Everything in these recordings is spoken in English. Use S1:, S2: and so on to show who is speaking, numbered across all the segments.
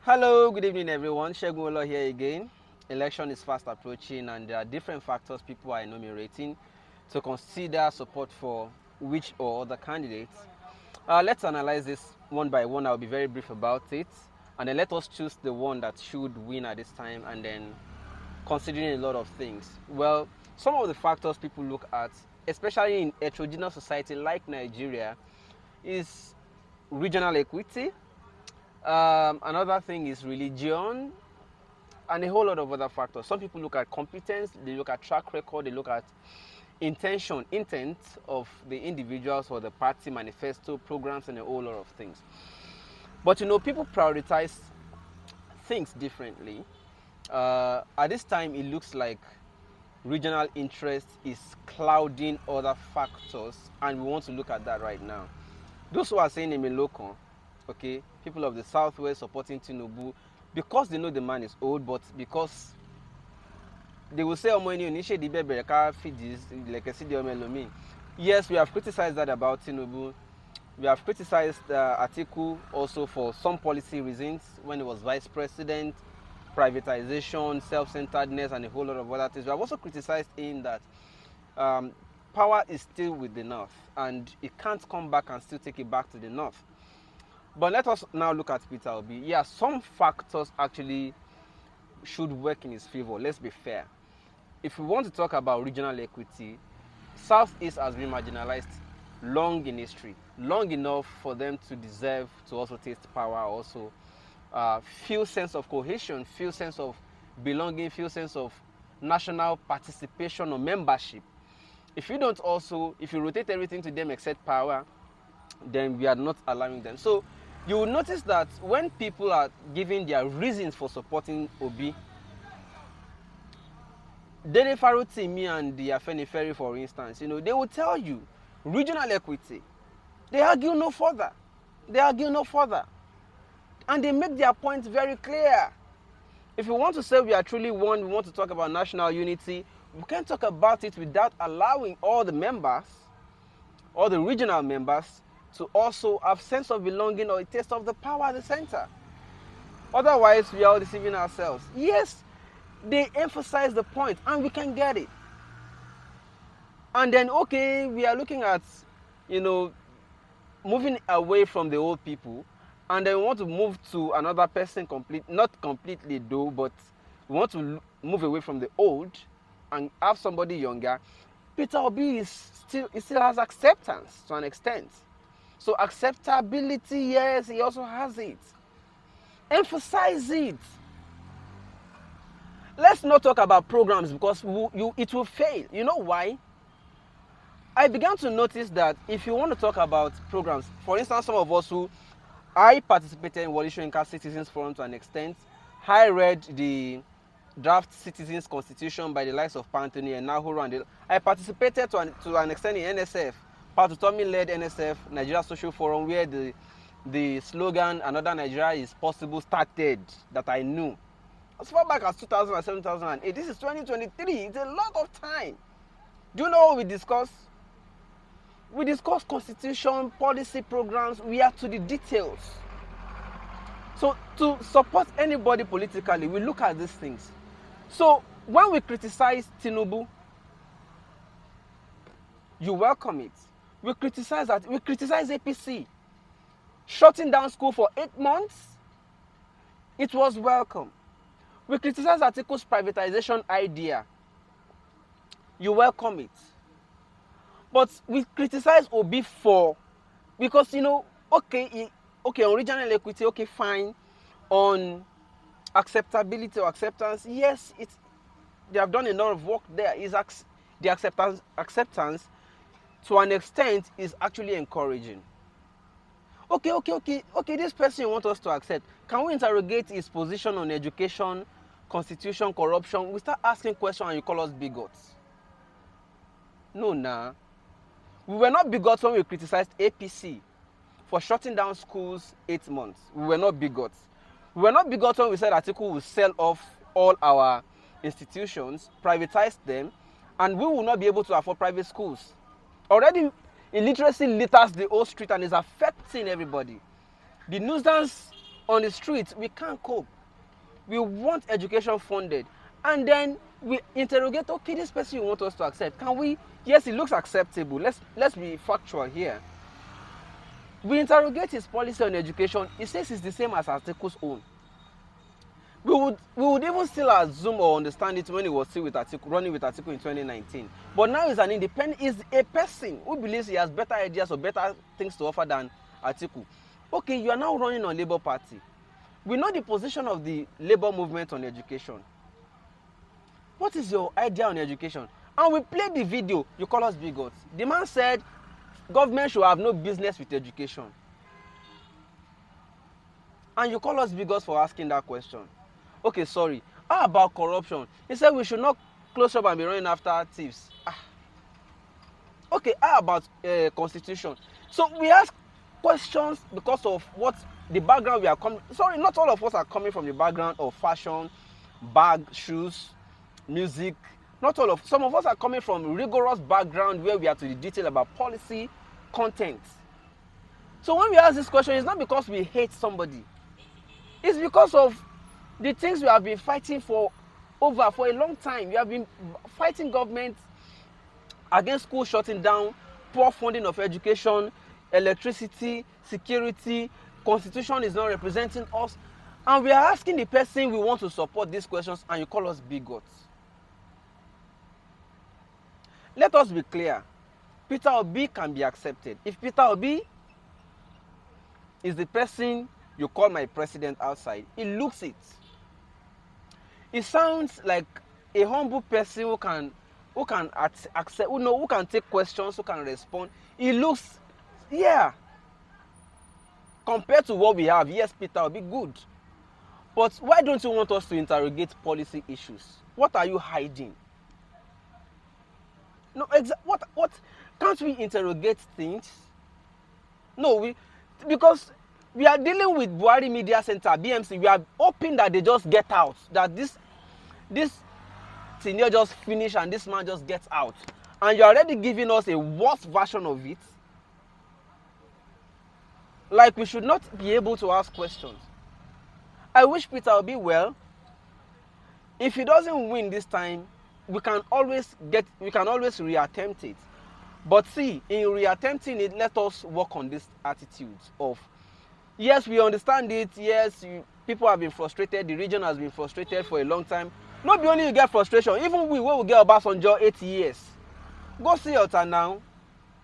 S1: Hello, good evening everyone. Shegun here again. Election is fast approaching and there are different factors people are enumerating to consider support for which or other candidates. Let's analyze this one by one. I'll be very brief about it and then let us choose the one that should win at this time and then considering a lot of things. Well, some of the factors people look at, especially in a heterogeneous society like Nigeria, is regional equity. Another thing is religion and a whole lot of other factors. Some people look at competence, they look at track record, they look at intent of the individuals or the party manifesto, programs, and a whole lot of things. But people prioritize things differently. At this time, it looks like regional interest is clouding other factors, and we want to look at that right now. Those who are saying Emelokon, okay, people of the Southwest supporting Tinubu, because they know the man is old, but because they will say, yes, we have criticized that about Tinubu. We have criticized Atiku also for some policy reasons when he was vice president, privatization, self-centeredness, and a whole lot of other things. We have also criticized him that power is still with the North, and it can't come back and still take it back to the North. But let us now look at Peter Obi. Yeah, some factors actually should work in his favor. Let's be fair. If we want to talk about regional equity, Southeast has been marginalized long in history, long enough for them to deserve to also taste power, also feel sense of cohesion, feel sense of belonging, feel sense of national participation or membership. If you rotate everything to them except power, then we are not allowing them. So you will notice that when people are giving their reasons for supporting Obi, Dele Farotimi and the Afenifere, for instance, they will tell you regional equity. They argue no further. And they make their point very clear. If we want to say we are truly one, we want to talk about national unity, we can't talk about it without allowing all the members, all the regional members, to also have sense of belonging or a taste of the power at the center. Otherwise, we are all deceiving ourselves. Yes, they emphasize the point and we can get it. And then, okay, we are looking at, moving away from the old people, and then we want to move to another person, not completely though, but we want to move away from the old and have somebody younger. Peter Obi still has acceptance to an extent. So acceptability, yes, he also has it. Emphasize it. Let's not talk about programs because it will fail. You know why? I began to notice that if you want to talk about programs, for instance, some of us I participated in Walisho Inca Citizens Forum to an extent. I read the draft Citizens Constitution by the likes of Pantoni and Nahuru, and I participated to an extent in NSF. Patutomi led NSF, Nigeria Social Forum, where the slogan "Another Nigeria is possible" started, that I knew. As far back as 2007, 2008. This is 2023. It's a lot of time. Do you know what we discussed? We discussed constitution, policy programs. We are to the details. So to support anybody politically, we look at these things. So when we criticize Tinubu, you welcome it. We criticize APC. Shutting down school for 8 months, it was welcome. We criticize Atiku's privatization idea. You welcome it. But we criticize Obi because, okay, on regional equity, okay, fine. On acceptability or acceptance, yes, they have done a lot of work there. The acceptance to an extent is actually encouraging. Okay, this person wants us to accept. Can we interrogate his position on education, constitution, corruption? We start asking questions and you call us bigots. No, nah. We were not bigots when we criticized APC for shutting down schools 8 months. We were not bigots. We were not bigots when we said Atiku will sell off all our institutions, privatize them, and we will not be able to afford private schools. Already, illiteracy litters the whole street and is affecting everybody. The nuisance on the streets, we can't cope. We want education funded. And then we interrogate, okay, this person you want us to accept. Can we? Yes, it looks acceptable. Let's be factual here. We interrogate his policy on education. He says it's the same as Atiku's own. We would even still assume or understand it when he was still with Atiku, running with Atiku in 2019. But now he's an independent, he's a person who believes he has better ideas or better things to offer than Atiku. Okay, you are now running on Labour Party. We know the position of the Labour movement on education. What is your idea on education? And we played the video, you call us bigots. The man said government should have no business with education. And you call us bigots for asking that question. Okay, sorry. How about corruption? He said we should not close up and be running after thieves. Okay, how about constitution? So we ask questions because of what the background we are coming. Sorry, not all of us are coming from the background of fashion, bag, shoes, music. Not all of. Some of us are coming from rigorous background where we are to the detail about policy, content. So when we ask this question, it's not because we hate somebody. It's because of the things we have been fighting for a long time. We have been fighting government against schools shutting down, poor funding of education, electricity, security, constitution is not representing us. And we are asking the person we want to support these questions and you call us bigots. Let us be clear. Peter Obi can be accepted. If Peter Obi is the person you call my president outside, he looks it. He sounds like a humble person who can accept, who can take questions, who can respond. He looks, yeah. Compared to what we have, yes, Peter will be good. But why don't you want us to interrogate policy issues? What are you hiding? No, what can't we interrogate things? No, because we are dealing with Buhari Media Center, BMC. We are hoping that they just get out. That this senior just finish and this man just gets out. And you're already giving us a worse version of it. Like we should not be able to ask questions. I wish Peter will be well. If he doesn't win this time, we can always reattempt it. But see, in reattempting it, let us work on this attitude of, yes, we understand it. Yes, people have been frustrated. The region has been frustrated for a long time. Not be only you get frustration, even we will get Obasanjo 8 years. Go see your turn now.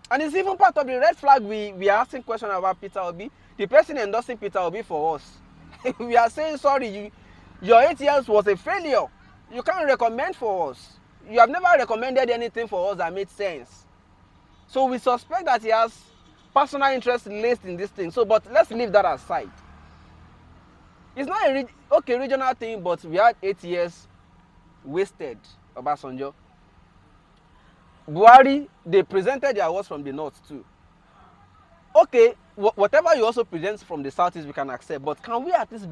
S1: And it's even part of the red flag we are asking questions about Peter Obi. The person endorsing Peter Obi for us. We are saying, sorry, your 8 years was a failure. You can't recommend for us. You have never recommended anything for us that made sense. So we suspect that he has personal interest laced in this thing. So, but let's leave that aside. It's not a regional thing, but we had 8 years wasted, Obasanjo. Buhari, they presented their words from the north too. Okay, whatever you also present from the southeast, we can accept. But can we at least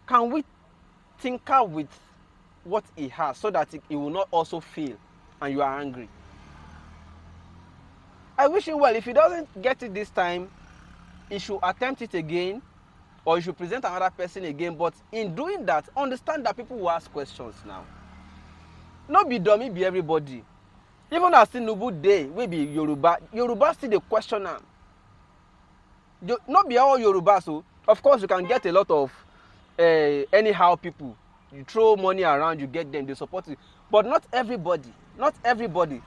S1: can we tinker with what he has so that he will not also fail and you are angry? I wish him well. If he doesn't get it this time, he should attempt it again, or he should present another person again. But in doing that, understand that people will ask questions now. Not be dummy, be everybody. Even as Tinubu Day, we be Yoruba still the questioner. Not be all Yoruba, so of course you can get a lot of anyhow people. You throw money around, you get them, they support you. But not everybody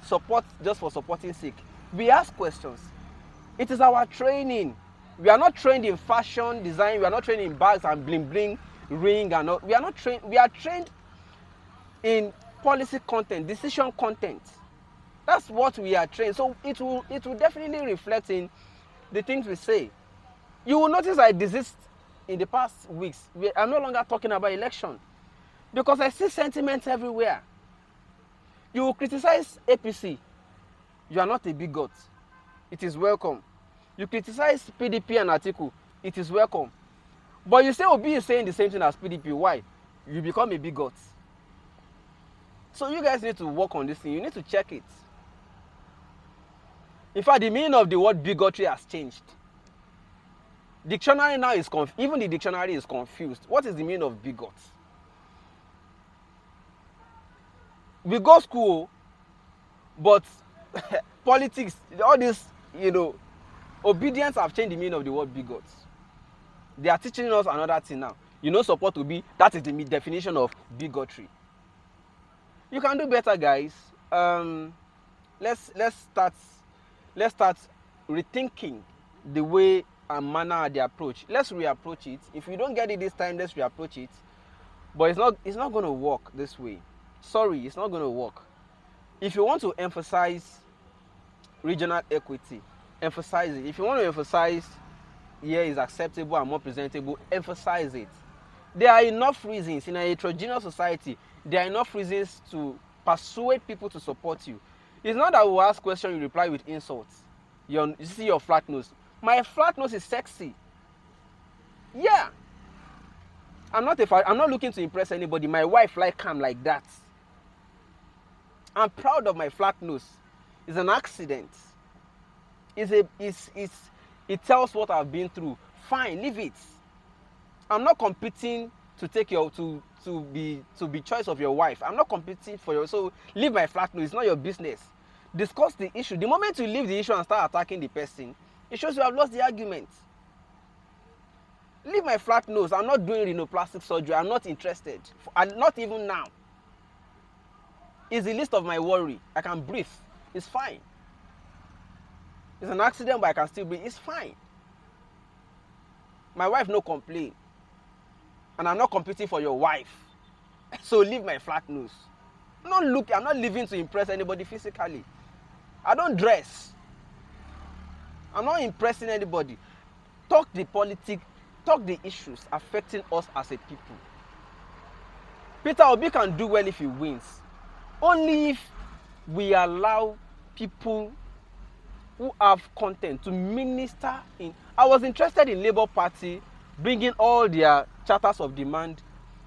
S1: support just for supporting sake. We ask questions. It is our training. We are not trained in fashion design. We are not trained in bags and bling bling ring and all. We are not trained. We are trained in policy content, decision content. That's what we are trained. So it will definitely reflect in the things we say. You will notice I desist in the past weeks. I'm no longer talking about election because I see sentiments everywhere. You will criticize APC. You are not a bigot. It is welcome. You criticize PDP and Atiku. It is welcome. But you say Obi is saying the same thing as PDP. Why? You become a bigot. So you guys need to work on this thing. You need to check it. In fact, the meaning of the word bigotry has changed. Dictionary now is even the dictionary is confused. What is the meaning of bigot? We go school, but politics, all this, obedience have changed the meaning of the word bigot. They are teaching us another thing now. Support to be, that is the definition of bigotry. You can do better, guys. Let's start rethinking the way and manner the approach. Let's reapproach it. If we don't get it this time, let's reapproach it. But it's not going to work this way. Sorry, it's not going to work. If you want to emphasize regional equity, emphasize it. If you want to emphasize here is acceptable and more presentable, emphasize it. There are enough reasons in a heterogeneous society. There are enough reasons to persuade people to support you. It's not that we'll ask questions, you reply with insults. You see your flat nose. My flat nose is sexy. Yeah. I'm not looking to impress anybody. My wife like I'm like that. I'm proud of my flat nose. It's an accident. It tells what I've been through. Fine, leave it. I'm not competing to take your to be choice of your wife. I'm not competing for your, so leave my flat nose. It's not your business. Discuss the issue. The moment you leave the issue and start attacking the person, it shows you have lost the argument. Leave my flat nose. I'm not doing rhinoplastic surgery. I'm not interested. Not even now. It's the least of my worry. I can breathe. It's fine. It's an accident, but I can still breathe. It's fine. My wife no complain. And I'm not competing for your wife. So leave my flat nose. I'm not living to impress anybody physically. I don't dress. I'm not impressing anybody. Talk the politics, talk the issues affecting us as a people. Peter Obi can do well if he wins. Only if we allow people who have content to minister in. I was interested in Labour Party bringing all their charters of demand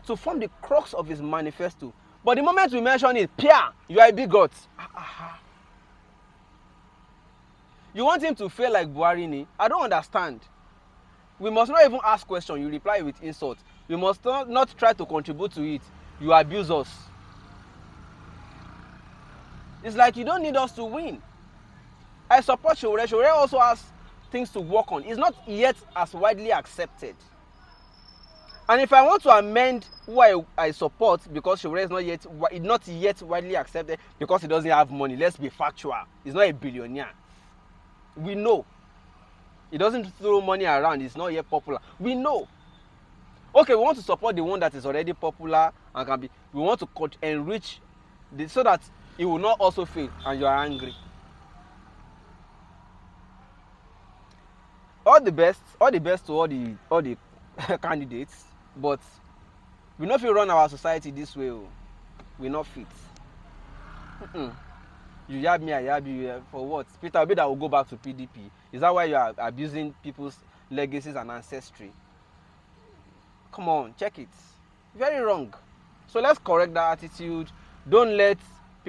S1: to form the crux of his manifesto. But the moment we mention it, Pierre, you are a bigot. You want him to fail like Buhari? I don't understand. We must not even ask questions. You reply with insult. We must not try to contribute to it. You abuse us. It's like you don't need us to win. I support Shore. Shore also has things to work on. It's not yet as widely accepted. And if I want to amend who I support because Shore is not yet widely accepted because he doesn't have money, let's be factual. He's not a billionaire. We know. He doesn't throw money around. He's not yet popular. We know. Okay, we want to support the one that is already popular and can be. We want to enrich so that he will not also fail and you are angry. All the best to all the candidates, but we not fit run our society this way. We not fit. You yab me, I yab you. For what? Peter Obi that will go back to PDP. Is that why you are abusing people's legacies and ancestry? Come on, check it. Very wrong. So let's correct that attitude. Don't let,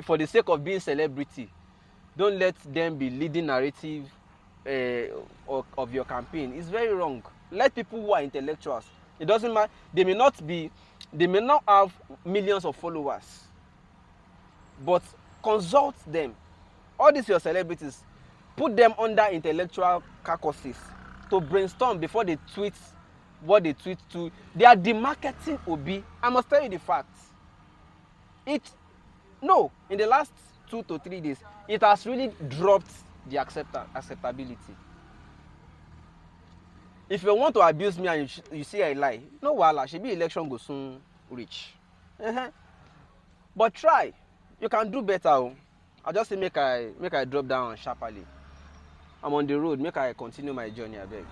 S1: for the sake of being celebrity, don't let them be leading narrative of your campaign. It's very wrong. Let people who are intellectuals. It doesn't matter. They may not have millions of followers, but consult them. All these your celebrities, put them under intellectual caucuses to brainstorm before they tweet what they tweet to. They are demarketing Obi. I must tell you the facts. In the last 2 to 3 days, it has really dropped the acceptability. If you want to abuse me and you say I lie, no wahala, should be election go soon reach. But try. You can do better. I just say make I drop down sharply. I'm on the road. Make I continue my journey, I beg.